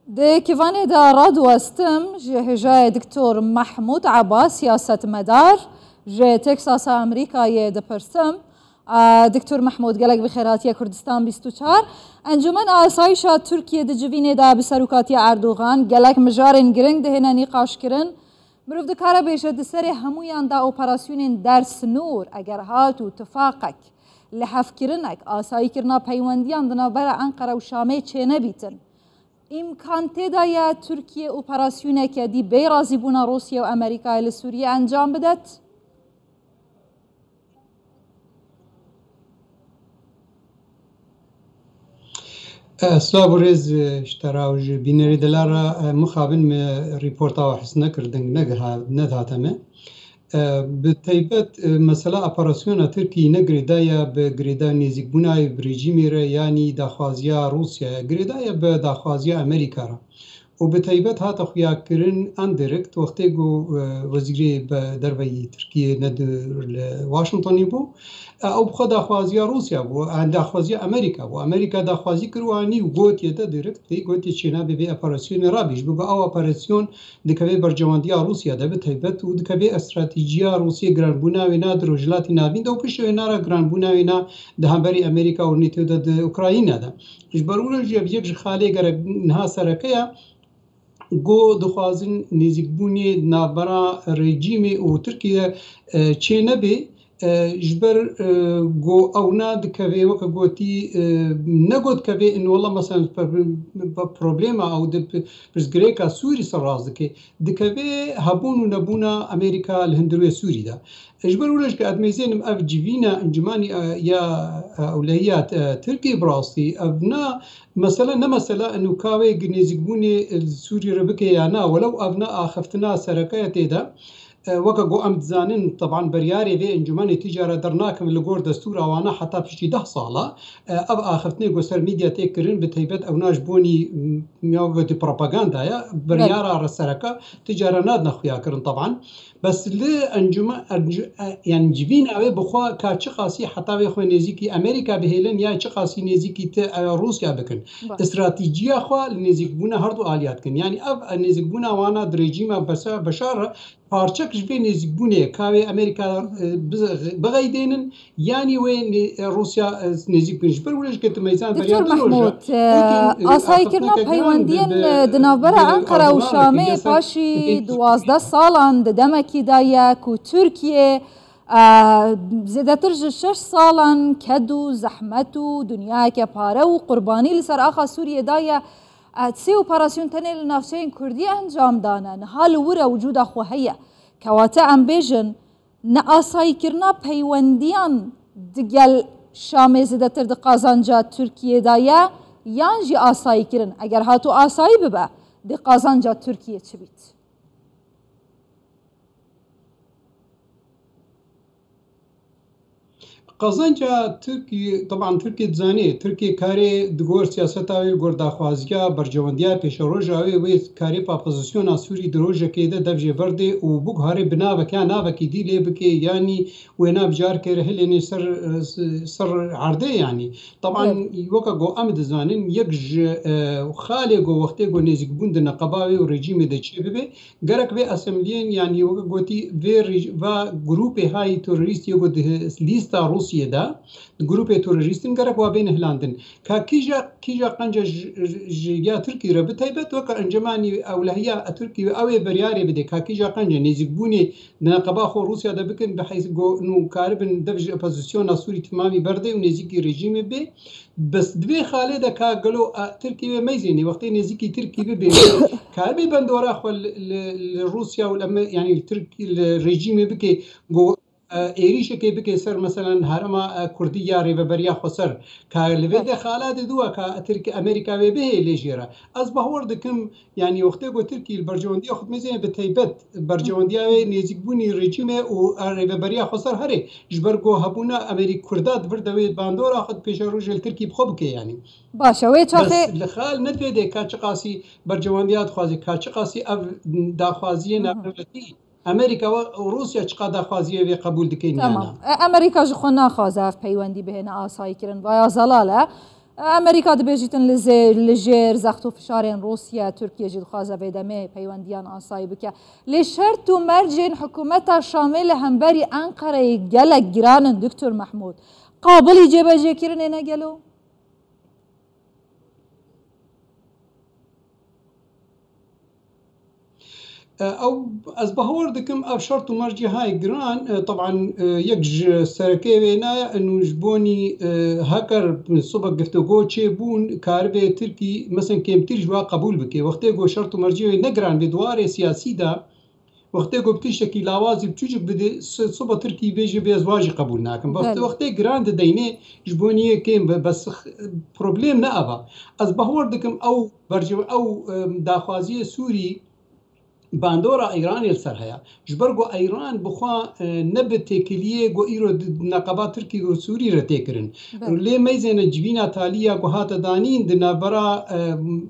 دي كيفاني دا رادو استم جاي دكتور محمود عباس سياسة مدار جاي تكساس أمريكا يدبرسم دكتور محمود قالك بخيرات يا كردستان 24 انجمن آسایشا ترکیه دجوینه دا بسروکاتی اردوغان قالك مجارن گرنگ ده هنا نقاش کرن مروف دکاره بیشه دسر همویان دا اپراسیون در سنور اگر هاتو تفاقك لحف کرنك آسایی کرنا پیوندیان دنا برا انقره و شامه چه نبیتن امکان تدا یا ترکیه اپراسیونه که دی بیرازی بونا روسیه و امریکا لسوریه انجام بدت؟ سلام ریز اشتراوج بینری دلارا مخابن ریپورتا و حسنا کردن ندهاتمه بتایبت مثلا اپراسیون ترکی نگریدایا به گریدا نزیک بونای برژیمی را یعنی داخوازیا روسیا گریدایا به داخوازیا امریکا را و بتایبت هات خویا کرن اندرکت وقتی گو وزیر دروی ترکیه ندر واشنطنی بو او بخدا داخوازیا روسیا بو داخوازیا امریکا بو امریکا داخوازی کروانی و گوت یده درکت دی گوت چینا به اپراسیون رابیش بو او اپراسیون دکوی برجماندیا روسیا ده بتایبت و دکوی استراتژیا روسیه گرانبونا و نا دروجلاتی نابین دو پشو نارا گرانبونا و نا دهبری امریکا و نیتو ده اوکراین ده اجبرونه جویج خاله گر نها سرکیا گو دخوازن نزیکبونی نابرا رژیم و ترکیه چه نبی جبر گو اونا دکوی وقت گوتی نگود کوی ان والله مثلا پروبلم او د پرزگریکا سوری سراز دکوی هبون و نبونا امریکا الهندروی سوری ده اجبر ولش که ادمیزینم اف جوینا انجمانی یا اولویات ترکی براستی ابنا مثلا نه مثلا انه کاوی نزیکبونی سوری ربکه یا نه ولو ابنا اخفتنا سرکایت ده وكا جو أم تزانن طبعا برياري في انجمان تجارة درناكم لجور دستور وانا حتى في 10 صالة اب اخرتني جو سر ميديا تيكرين بتيبت او ناش بوني ميوغتي بروباغندا يا بريارة رسركة تجارة نادنا خويا كرن طبعا بس لي انجما يعني جبين اوي بخوا كاتش قاسي حتى بي خو نزيكي امريكا بهيلن يا تش قاسي نزيكي روسيا بكن استراتيجيه خو نزيك بونا هردو اليات كن يعني اب نزيك بونا وانا دريجيما بشار پارچەکش بێ نێزیکبوونێ کاوێ ئەمریکا بغەیدێنن یانی وێ رووسیا نێزیک بنش بەرولش گەت مەیزان دکتۆر محمود ئاساییکردنا پەیوەندیان دناوبەرە ئەنقەرە و شامێ پاشی 12 ساڵان دەمەکیدایەک و تورکیە زێدەتر ji 6 ساڵان کەد و زەحمەت و دنیایەکە پارە و قوربانی لەسەر ئاخا سووریەدایە سي اوبراسيون تاني لنفسين كردية انجام دانا نهال ورا وجود اخو هيا كواتا ام بيجن ناساي كرنا بيونديان دقل شامي زدتر دقازانجا تركيا دايا يانجي اساي كرن اگر هاتو اساي ببا دقازانجا تركيا تشبيت قازانجا تركي طبعا تركي تزاني تركي كاري دغور سياستاوي غور داخوازجا برجونديا بيشروجاوي وي كاري بابوزيسيون سوري دروجا كيده دبجي فردي وبوك هاري بنا بكا نابكي دي ليبكي يعني وينا بجار كرهلني سر عرضي يعني طبعا يوكا جو امد زانين يجج خالي جو وقتي جو نيزك بوند نقباوي وريجيم دي تشيبي غرك بي اسمبلين يعني يوكا جوتي في جروبي هاي توريست يوكو ليستا روسيا ده جروب توريستين غرق وابين هلاندن كيجا قنجة يا تركي ربطيبت وكا انجماني اولهيا تركي اوي برياري بدي كيجا قنجة نيزيبوني نقبا خو روسيا ده بكن بحيث جو نو كاربن دبج اوبوزيسيون سوري تمامي بردي ونيزيكي ريجيم بي بس دبي خالده كاغلو تركي ميزيني وقت نيزيكي تركي بي كاربي بندورا خو روسيا ولا يعني التركي الريجيم بكي جو ایریش که بکه سر مثلا هرما کردی یا ریبریا خسر که لبید خالات دوا که ترک امریکا به لیجیرا از بهور دکم یعنی وقتی گو ترکی برجوندی خود میزنه به تایبت برجوندی نزیک بونی رژیم و ریبریا خسر هره جبر گو هبونا امریک کردات بردوی باندورا خود پیش روز ترکی بخوب که یعنی باشه وی چاخه لخال ندویده که چقاسی برجوندیات خوازی که چقاسی اف داخوازی نبردی امریکا و روسیا چقدر خوازیه و قبول دکین تمام امریکا جخونا خوازه پیوندی بهن آسایی کرن و یا زلاله امریکا دبیجیتن لجیر زختو فشارین روسیا ترکیه جد خوازه بدمه پیوندیان آسایی بکه لشرط و مرجین حکومت شامل همبری انقره گلک گرانن دکتر محمود قابلی جبجه کرنه نگلو؟ او از باور دکم او شرط و مرجی های گران طبعا یک سرکه وینا انو جبونی هکر صبح گفتگو چه بون کاربه ترکی مثلا کمتر جوا قبول بکه وقتی گو شرط و مرجی نگران به دوار سیاسی دا وقتی گو بتشکی لوازم بچوجک بده صبح ترکی بیجه به ازواج قبول نکن وقتی گران دینه جبونی کم بس پروبلم نه آوا از باور دکم او برجو او داخوازی سوری باندورا ایران السر هيا جبرگو ایران بخوا نبت تکلیه گو ایرو نقابات ترکی و سوری را تکرن لی میزن جبینا تالیا گو هات دانین دنابرا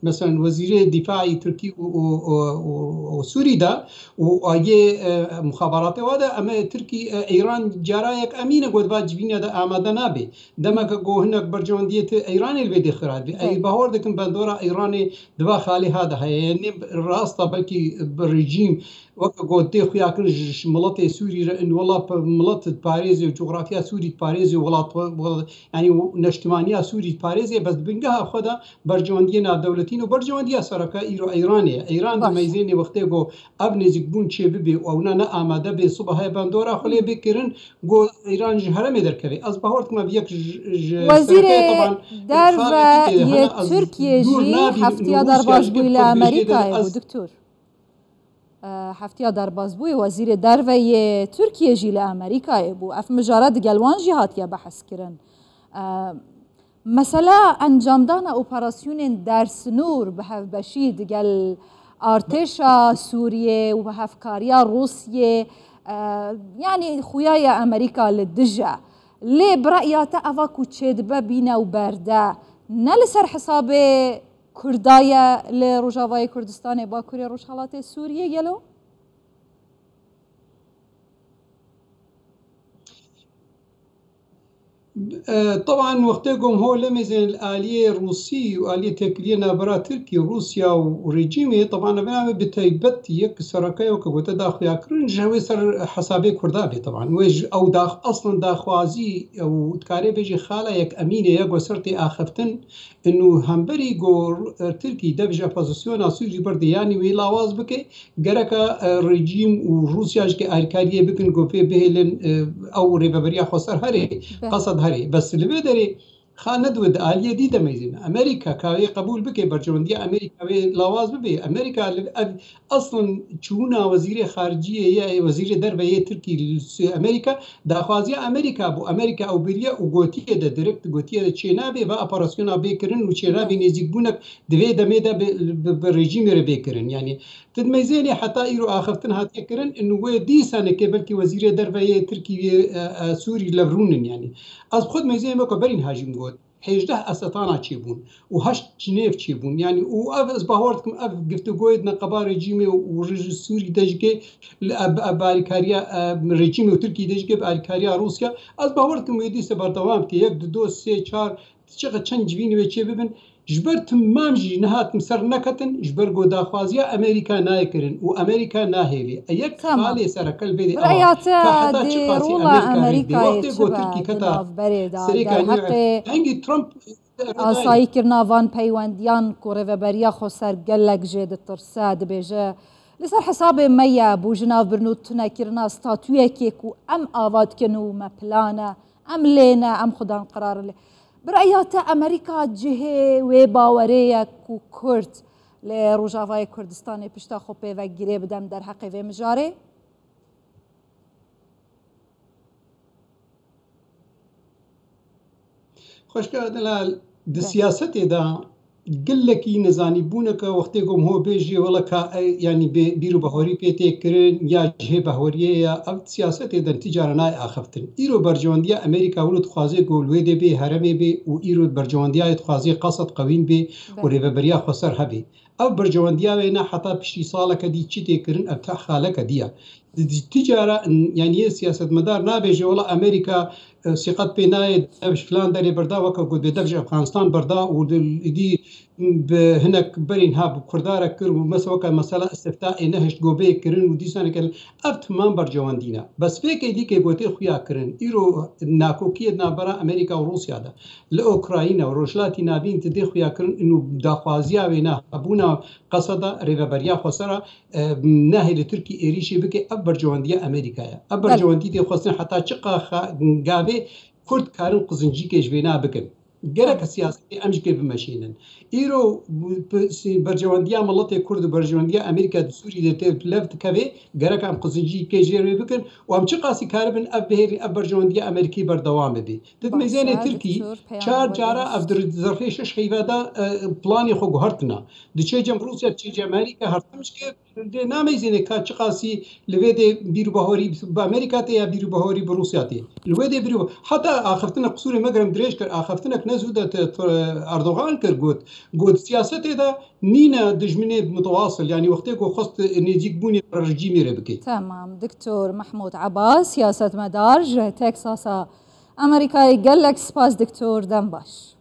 مثلا وزیر دفاعی ترکی و سوری دا و آیه مخابرات وادا اما ترکی ایران جارایک امینه گو دبا جبینا دا آماده نابه دمک گو هنک برجواندیت ایران الویدی خراد بی ای باور دکن باندورا ایران دبا خالی هادا هيا يعني راستا بلكي الرجيم وقت خويا كنج ملط سوري إن والله ملط باريزي وجغرافيا سوري باريزي ولا يعني نجتمانية سوري باريزي بس بنجها خدا برجواندينا دولتين وبرجوانديا سركا إيرانية إيران دميزيني وقت جو أبني زكبون شيء ببي وأنا نأمة دبي صبح هاي باندورا خليه بكرن جو إيران جهرم يدركبي أصبحت ما بيك وزير دارفا تركيا جي حفتيا درباش بويل أمريكا دكتور هفتیا درباز بوی وزیر دروی ترکیه جی لامریکا بو اف مجارات گلوان جی هاتیا بحث کرن مثلا انجام دان اپراسیون در سنور به هف بشید گل ارتشا سوریه و به هفکاریا روسیه يعني خويايا امريكا للدجا لي برأيات افاكو تشيد بينا وبردا نلسر حسابي كردايا لروجافاي كردستان باكوري روجالات سوريا يلو طبعا وقتكم هو لمزن الآلية الروسية وآلية تكلينا برا تركيا وروسيا وريجيمي طبعا بنعمل بتيبت يك سركاي وكوتا داخل يكرن جوي سر حسابي كردابي طبعا ويج او داخ اصلا داخوازي او تكاري بيجي خاله يك امينه يك وسرتي اخفتن انه همبري جو تركي دبجا بوزيشن سوري بردي يعني وي لاواز بك جركا ريجيم وروسيا جك اركاديه بكن جو في بهلن او ريبريا خسر هري قصد هري بس اللي بيدري خاند ود آلية دي دميزين أمريكا كاوي قبول بكي برجواندية أمريكا وي لواز ببي أمريكا أصلا چونا وزير خارجية يا وزير دربية تركي أمريكا داخوازية أمريكا بو أمريكا أو بريا وغوتية دا دريكت غوتية دا چينابي با أباراسيونا بيكرن و چينابي نزيق بونك دوي دمي دا بالرجيم بيكرن يعني تدميزيني حتى إيرو آخفتن هاتي كرن إنه وي دي سنة كبلكي وزير دربية تركي سوري لفرونن يعني از خود ميزين بكو برين هاجم قود 18 استانا تشيبون و8 جنيف تشيبون يعني و از باورتكم اف گفتگوید نقبا رژیم و رژیم سوری دجگه بالکاریا رژیم ترکی دجگه بالکاریا روسیا از باورتكم ويدي سبردوام كي 1 2 3 4 چقدر چند جوینی و چه ببن جبر تمام جي نهات مسر نكتن جبر قو داخوازيا أمريكا نايكرن وأمريكا ناهيلي أيك خالي سركل بيدي رأيات دي رولا أمريكا يتشبه جناف بريدا در حق هنگي ترامب آسایی کرنا وان پیوندیان کوره و بریا خو سر گلک جد ترساد بیجه لسر حساب میا بو جناف برنوت تنا کرنا ستاتویه که کو ام آواد کنو مپلانا ام لینا ام خدان قرار لی برأيات أمريكا جهة وباورية كورد لروجافاي كردستان بشتا خوبي وگيري بدم در حق و مجاري خوش كردن السياسة دا قلكي نزاني بونك وقتكم هو بيجي ولا كا يعني بيرو بهوري بيتي كرن يا جهه بهوريه يا او سياسه دا تجاره ناي اخفتن ايرو برجوانديا امريكا ولد خوازي گول ويدي بي هرمي بي و ايرو برجوانديا خوازي قصد قوين بي وريبريا خسر هبي او برجوانديا وينا حتى بشي صالك دي تشتي كرن ابتاع خالك ديا تجارة يعني سياسة مدار نابجة ولا أمريكا ثقت بنايد دفش فلان داري بردا وكا قد بدفش أفغانستان بردا ودي هناك برين هاب كردارة كر ومسوكا مسألة استفتاء نهش جوبي كرن ودي سنة كل أبت من برجوان دينا بس فيك دي كي قوتي خويا كرن إيرو ناكو كي نابرا أمريكا وروسيا ده لأوكراينا وروشلاتي نابين تدي خويا كرن إنه داخوازيا وينا أبونا قصدا ريفابريا خسرة ناهي لتركي إيريشي بكي أبر جواندية أمريكا أبر جواندية دي خسرة حتى شقا قابي كرد كارن قزنجي كيش بينا بكن جرك السياسة أمشي بمشينن إيرو برجواندية ملتي كرد برجواندية أمريكا سوريا لفت كبي جرك أم قزنجي كيجي بكن وأم شقاسي كاربن أبهري أبرجواندية أمريكي بردوام بي تدميزين تركي شار جارا أفدر ظرفي شش خيفادا بلاني خو هرتنا دشي جم روسيا دشي جم أمريكا هرتمش كيف ناميزينه كاتش قاسي لويدي بيرو بهوري بأمريكا تيا بيرو بهوري بروسيا تيا لويدي بيرو حتى آخرتنا قصوري مقرم دريش كر آخرتنا كنزودة أردوغان كر قد سياسته ده نينا دجمنه متواصل يعني وقتك خصت نيجيك بوني رجيمي ربكي. تمام دكتور محمود عباس سياسة مدار جهة تكساس أمريكا يقلك سباس دكتور دنباش.